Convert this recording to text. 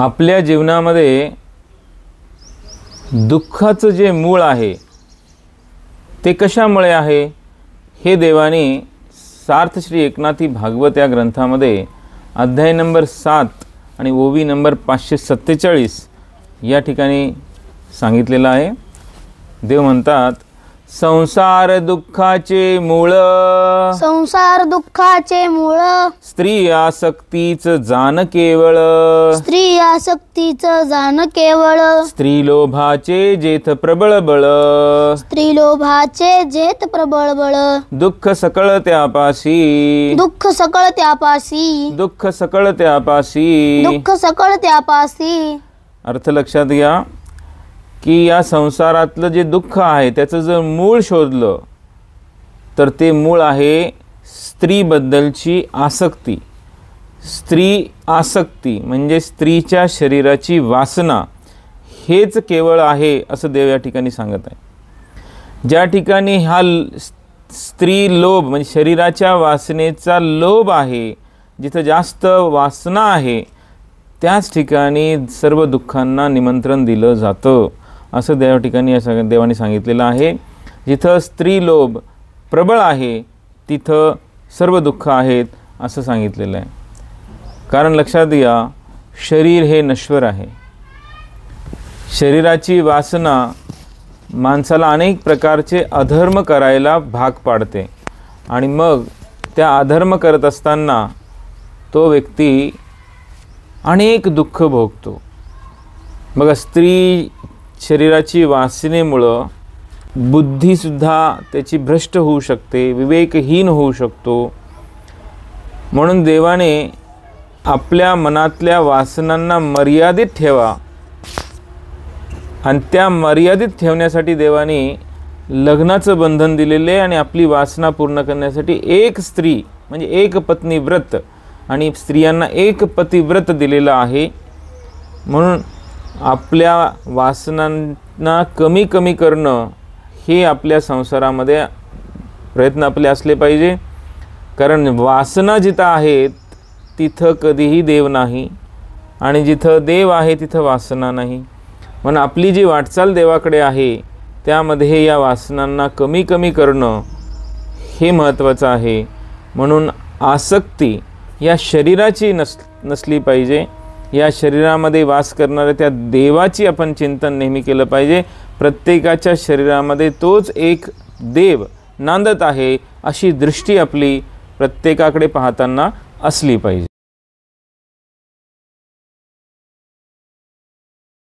आपल्या जीवनामध्ये दुःखाचं जे मूळ आहे ते कशामुळे आहे हे देवाने सार्थ श्री एकनाथी भागवत या ग्रंथामध्ये अध्याय नंबर 7 आणि ओवी नंबर 547 या ठिकाणी सांगितलेलं आहे। देव म्हणतात, संसार दुःखाचे मूळ, संसार दुःखाचे मूळ, स्त्री आसक्तीच जाण केवळ, स्त्री आसक्तीच जाण केवळ, स्त्री लोभाचे जेथ प्रबळ बळ, स्त्री लोभाचे जेथ प्रबळ बळ, दुःख सकळ त्यापासी, दुःख सकळ त्यापासी, दुःख सकळ त्यापासी, दुःख सकळ त्यापासी। अर्थ लक्षात घ्या की या संसारातलं जे दुःख आहे त्याचं जर मूळ शोधलं तर ते मूळ आहे स्त्रीबद्दलची आसक्ती। स्त्री आसक्ती म्हणजे स्त्रीच्या शरीराची वासना हेच केवळ आहे असं देव या ठिकाणी सांगत आहे। ज्या ठिकाणी हा स्त्री लोभ म्हणजे शरीराच्या वासनेचा लोभ आहे, जिथं जास्त वासना आहे त्याच ठिकाणी सर्व दुःखांना निमंत्रण दिलं जातं असं देवा ठिकाणी या देवाने सांगितलेलं आहे। जिथं स्त्री लोभ प्रबळ आहे तिथं सर्व दुःख आहेत असं सांगितलेलं आहे। कारण लक्षात घ्या, शरीर हे नश्वर आहे। शरीराची वासना माणसाला अनेक प्रकारचे अधर्म करायला भाग पाडते आणि मग त्या अधर्म करत असताना तो व्यक्ती अनेक दुःख भोगतो। बघा, स्त्री शरीराची वासनेमुळं बुद्धीसुद्धा त्याची भ्रष्ट होऊ शकते, विवेकहीन होऊ शकतो। म्हणून देवाने आपल्या मनातल्या वासनांना मर्यादित ठेवा आणि त्या मर्यादित ठेवण्यासाठी देवाने लग्नाचं बंधन दिलेले आणि आपली वासना पूर्ण करण्यासाठी एक स्त्री म्हणजे एक पत्नी व्रत आणि स्त्रियांना एक पतिव्रत दिलेलं आहे। म्हणून आपल्या वासनांना कमी कमी करणं हे आपल्या संसारामध्ये प्रयत्न आपले असले पाहिजे। कारण वासना जिथं आहेत तिथं कधीही देव नाही आणि जिथं देव आहे तिथं वासना नाही। म्हणून आपली जी वाटचाल देवाकडे आहे त्यामध्ये या वासनांना कमी कमी करणं हे महत्त्वाचं आहे। म्हणून आसक्ती या शरीराची नसली पाहिजे। या शरीरामध्ये वास करणाऱ्या त्या देवाची आपण चिंतन नेहमी केलं पाहिजे। प्रत्येकाच्या शरीरामध्ये तोच एक देव नांदत आहे अशी दृष्टी आपली प्रत्येकाकडे पाहताना असली पाहिजे।